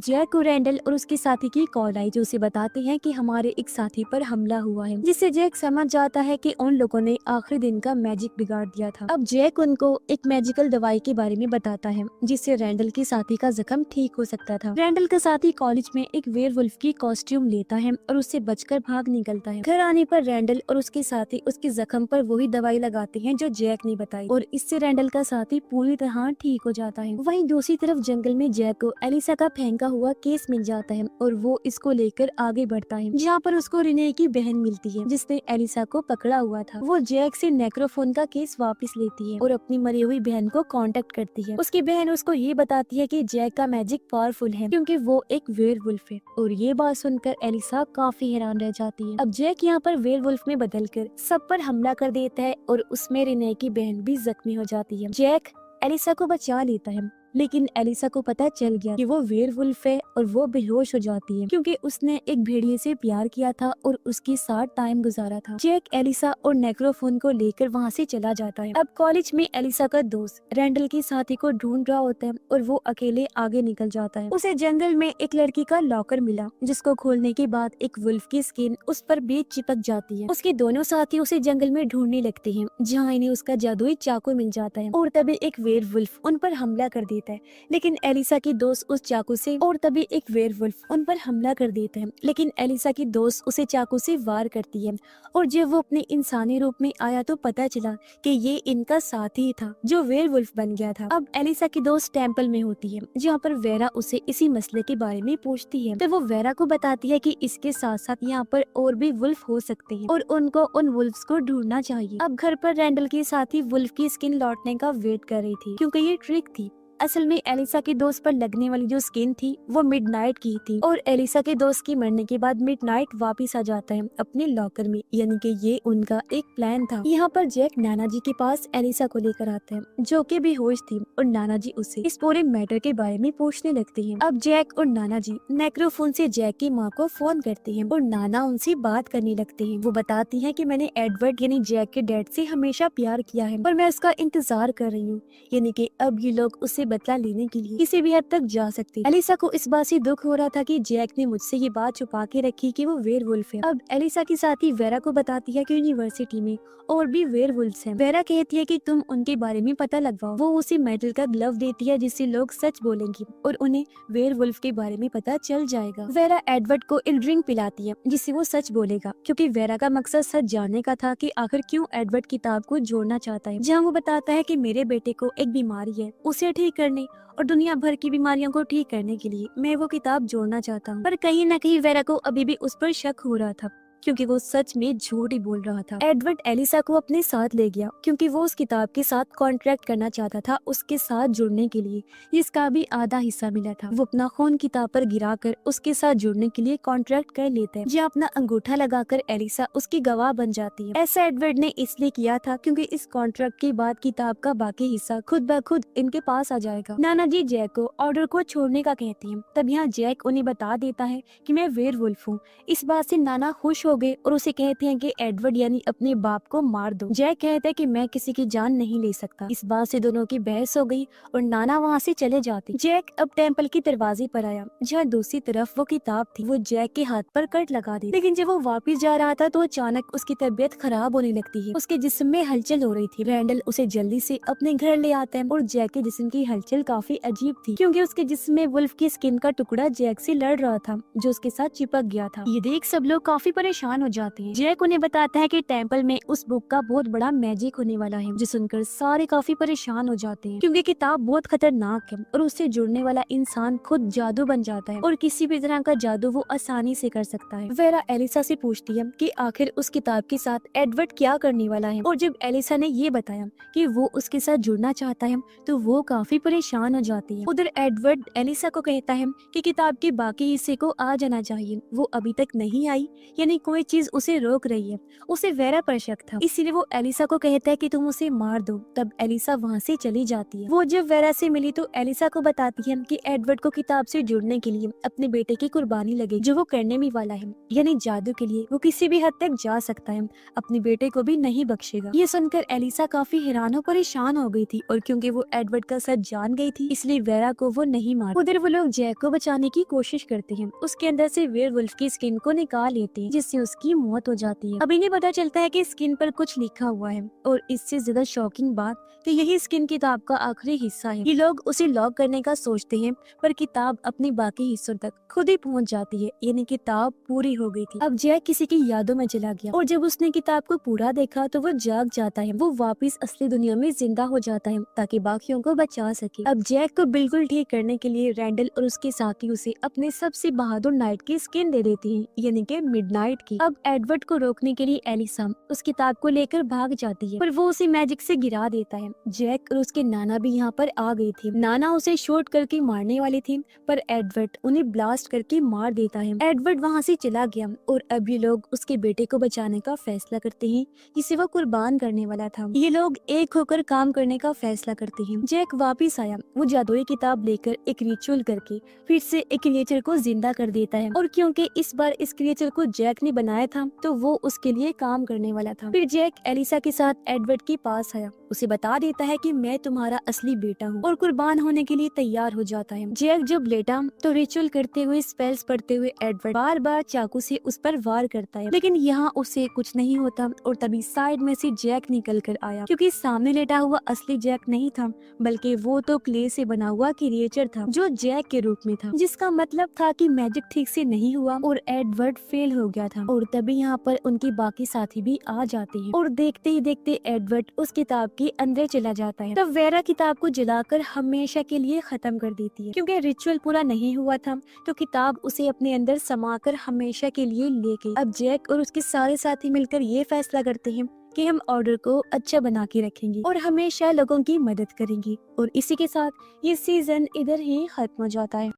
जैक को रैंडल और उसके साथी की कॉल आई जो उसे बताते हैं कि हमारे एक साथी पर हमला हुआ है, जिससे जैक समझ जाता है कि उन लोगों ने आखिरी दिन का मैजिक बिगाड़ दिया था। अब जैक उनको एक मैजिकल दवाई के बारे में बताता है जिससे रैंडल के साथी का जख्म ठीक हो सकता था। रैंडल का साथी कॉलेज में एक वेयरवुल्फ की कॉस्ट्यूम लेता है और उससे बचकर भाग निकलता है। घर आने पर रैंडल और उसके साथी उसके जख्म पर वही दवाई लगाते हैं जो जैक ने बताई और इससे रैंडल का साथी पूरी तरह ठीक हो जाता है। वहीं दूसरी तरफ जंगल में जैक को एलिसा का फेंका हुआ केस मिल जाता है और वो इसको लेकर आगे बढ़ता है जहाँ पर उसको रिने की बहन मिलती है जिसने एलिसा को पकड़ा हुआ था। वो जैक से नेक्रोफोन का केस वापस लेती है और अपनी मरी हुई बहन को कांटेक्ट करती है। उसकी बहन उसको ये बताती है कि जैक का मैजिक पावरफुल है क्योंकि वो एक वेयरवुल्फ है और ये बात सुनकर एलिसा काफी हैरान रह जाती है। अब जैक यहाँ पर वेयरवुल्फ में बदलकर सब पर हमला कर देता है और उसमें रिने की बहन भी जख्मी हो जाती है। जैक एलिसा को बचा लेता है लेकिन एलिसा को पता चल गया कि वो वेयरवुल्फ है और वो बेहोश हो जाती है क्योंकि उसने एक भेड़िए से प्यार किया था और उसके साथ टाइम गुजारा था। जैक एलिसा और नेक्रोफोन को लेकर वहाँ से चला जाता है। अब कॉलेज में एलिसा का दोस्त रैंडल के साथी को ढूंढ रहा होता है और वो अकेले आगे निकल जाता है। उसे जंगल में एक लड़की का लॉकर मिला जिसको खोलने के बाद एक वुल्फ की स्किन उस पर भी चिपक जाती है। उसके दोनों साथी उसे जंगल में ढूंढने लगते हैं जहाँ इन्हें उसका जादुई चाकू मिल जाता है और तभी एक वेयरवुल्फ उन पर हमला कर देता है। लेकिन एलिसा की दोस्त उस चाकू से और तभी एक वेयरवुल्फ उन पर हमला कर देता है लेकिन एलिसा की दोस्त उसे चाकू से वार करती है और जब वो अपने इंसानी रूप में आया तो पता चला कि ये इनका साथी था जो वेयरवुल्फ बन गया था। अब एलिसा की दोस्त टेंपल में होती है जहाँ पर वेरा उसे इसी मसले के बारे में पूछती है तो वो वेरा को बताती है कि इसके साथ साथ यहाँ पर और भी वुल्फ हो सकते हैं और उनको उन वुल्फ्स को ढूंढना चाहिए। अब घर पर रैंडल के साथी वुल्फ की स्किन लौटने का वेट कर रही थी क्योंकि ये ट्रिक थी। असल में एलिसा के दोस्त पर लगने वाली जो स्किन थी वो मिडनाइट की थी और एलिसा के दोस्त की मरने के बाद मिडनाइट वापस आ जाता है अपने लॉकर में, यानी कि ये उनका एक प्लान था। यहाँ पर जैक नाना जी के पास एलिसा को लेकर आता है जो कि बेहोश थी और नाना जी उसे इस पूरे मैटर के बारे में पूछने लगते हैं। अब जैक और नाना जी नेक्रोफोन से जैक की माँ को फोन करते हैं और नाना उनसे बात करने लगते हैं। वो बताती है कि मैंने एडवर्ड यानी जैक के डैड से हमेशा प्यार किया है और मैं उसका इंतजार कर रही हूँ, यानी कि अब ये लोग उससे बदला लेने के लिए किसी भी हद तक जा सकते। एलिसा को इस बात से दुख हो रहा था कि जैक ने मुझसे ये बात छुपा के रखी कि वो वेयरवुल्फ है। अब एलिसा की साथी वेरा को बताती है कि यूनिवर्सिटी में और भी वेयरवुल्फ्स हैं। वेरा कहती है कि तुम उनके बारे में पता लगवाओ। वो उसे मेटल का ग्लव देती है जिससे लोग सच बोलेंगे और उन्हें वेयरवुल्फ के बारे में पता चल जाएगा। वेरा एडवर्ड को एक ड्रिंक पिलाती है जिससे वो सच बोलेगा क्योंकि वेरा का मकसद सच जानने का था कि आखिर क्यों एडवर्ड किताब को जोड़ना चाहता है, जहाँ वो बताता है कि मेरे बेटे को एक बीमारी है, उसे ठीक करने और दुनिया भर की बीमारियों को ठीक करने के लिए मैं वो किताब जोड़ना चाहता हूँ। पर कहीं न कहीं वेरा को अभी भी उस पर शक हो रहा था क्योंकि वो सच में झूठ ही बोल रहा था। एडवर्ड एलिसा को अपने साथ ले गया क्योंकि वो उस किताब के साथ कॉन्ट्रैक्ट करना चाहता था उसके साथ जुड़ने के लिए, जिसका भी आधा हिस्सा मिला था। वो अपना खून किताब पर गिराकर उसके साथ जुड़ने के लिए कॉन्ट्रैक्ट कर लेता है, जहाँ अपना अंगूठा लगाकर एलिसा उसकी गवाह बन जाती है। ऐसा एडवर्ड ने इसलिए किया था क्योंकि इस कॉन्ट्रैक्ट के बाद किताब का बाकी हिस्सा खुद ब खुद इनके पास आ जाएगा। नाना जी जैक को ऑर्डर को छोड़ने का कहती है। तब यहाँ जैक उन्हें बता देता है कि मैं वेयरवुल्फ हूँ। इस बात से नाना खुश हो गए और उसे कहते हैं कि एडवर्ड यानी अपने बाप को मार दो। जैक कहता है कि मैं किसी की जान नहीं ले सकता। इस बात से दोनों की बहस हो गई और नाना वहाँ से चले जाते। जैक अब टेम्पल के दरवाजे पर आया जहाँ दूसरी तरफ वो किताब थी। वो जैक के हाथ पर कट लगा दी, लेकिन जब वो वापस जा रहा था तो अचानक उसकी तबीयत खराब होने लगती है। उसके जिस्म में हलचल हो रही थी। रैंडल उसे जल्दी से अपने घर ले आता है और जैक के जिस्म की हलचल काफी अजीब थी, क्योंकि उसके जिस्म में वुल्फ की स्किन का टुकड़ा जैक से लड़ रहा था जो उसके साथ चिपक गया था। ये देख सब लोग काफी परेशान हो जाते हैं। जैक उन्हें बताता है कि टेम्पल में उस बुक का बहुत बड़ा मैजिक होने वाला है, जो सुनकर सारे काफी परेशान हो जाते हैं, क्योंकि किताब बहुत खतरनाक है और उससे जुड़ने वाला इंसान खुद जादू बन जाता है और किसी भी तरह का जादू वो आसानी से कर सकता है। वेरा एलिसा से पूछती है कि आखिर उस किताब के साथ एडवर्ड क्या करने वाला है, और जब एलिसा ने ये बताया कि वो उसके साथ जुड़ना चाहता है तो वो काफी परेशान हो जाती है। उधर एडवर्ड एलिसा को कहता है कि किताब के बाकी हिस्से को आ जाना चाहिए, वो अभी तक नहीं आई, यानी कोई चीज उसे रोक रही है। उसे वेरा पर शक था, इसीलिए वो एलिसा को कहता है कि तुम उसे मार दो। तब एलिसा वहाँ से चली जाती है। वो जब वेरा से मिली तो एलिसा को बताती है कि एडवर्ड को किताब से जुड़ने के लिए अपने बेटे की कुर्बानी लगे, जो वो करने भी वाला है, यानी जादू के लिए वो किसी भी हद तक जा सकता है, अपने बेटे को भी नहीं बख्शेगा। ये सुनकर एलिसा काफी हैरान और परेशान हो गई थी, और क्योंकि वो एडवर्ड का सच जान गई थी इसलिए वेरा को वो नहीं मार। उधर वो लोग जैक को बचाने की कोशिश करते हैं। उसके अंदर से वेयरवुल्फ की स्किन को निकाल लेते हैं, जिससे उसकी मौत हो जाती है। अब इन्हें पता चलता है कि स्किन पर कुछ लिखा हुआ है, और इससे ज्यादा शॉकिंग बात कि यही स्किन किताब का आखिरी हिस्सा है। ये लोग उसे लॉक करने का सोचते हैं, पर किताब अपने बाकी हिस्सों तक खुद ही पहुंच जाती है, यानी किताब पूरी हो गई थी। अब जैक किसी की यादों में चला गया, और जब उसने किताब को पूरा देखा तो वो जाग जाता है। वो वापस असली दुनिया में जिंदा हो जाता है ताकि बाकियों को बचा सके। अब जैक को बिल्कुल ठीक करने के लिए रैंडल और उसके साथी उसे अपने सबसे बहादुर नाइट की स्किन दे देती है, यानी कि मिडनाइट की। अब एडवर्ड को रोकने के लिए एलिसा उस किताब को लेकर भाग जाती है, पर वो उसे मैजिक से गिरा देता है। जैक और उसके नाना भी यहाँ पर आ गए थे। नाना उसे शॉट करके मारने वाले थे, पर एडवर्ड उन्हें ब्लास्ट करके मार देता है। एडवर्ड वहाँ से चला गया और अब ये लोग उसके बेटे को बचाने का फैसला करते हैं, जिसे वो कुर्बान करने वाला था। ये लोग एक होकर काम करने का फैसला करते हैं। जैक वापिस आया। वो जादुई किताब लेकर एक रिचुअल करके फिर से एक क्रिएचर को जिंदा कर देता है, और क्योंकि इस बार इस क्रिएचर को जैक ने बनाया था तो वो उसके लिए काम करने वाला था। फिर जैक एलिसा के साथ एडवर्ड के पास आया, उसे बता देता है कि मैं तुम्हारा असली बेटा हूँ, और कुर्बान होने के लिए तैयार हो जाता है। जैक जब लेटा तो रिचुअल करते हुए स्पेल्स पढ़ते हुए एडवर्ड बार बार चाकू से उस पर वार करता है, लेकिन यहाँ उसे कुछ नहीं होता। और तभी साइड में से जैक निकल कर आया, क्योंकि सामने लेटा हुआ असली जैक नहीं था, बल्कि वो तो क्ले से बना हुआ क्रिएचर था जो जैक के रूप में था, जिसका मतलब था कि मैजिक ठीक से नहीं हुआ और एडवर्ड फेल हो गया था। और तभी यहाँ पर उनके बाकी साथी भी आ जाते हैं, और देखते ही देखते एडवर्ड उस किताब के अंदर चला जाता है। तब वेरा किताब को जलाकर हमेशा के लिए खत्म कर देती है, क्योंकि रिचुअल पूरा नहीं हुआ था तो किताब उसे अपने अंदर समाकर हमेशा के लिए ले गई। अब जैक और उसके सारे साथी मिलकर ये फैसला करते हैं कि हम ऑर्डर को अच्छा बना के रखेंगे और हमेशा लोगों की मदद करेंगे। और इसी के साथ ये सीजन इधर ही खत्म हो जाता है।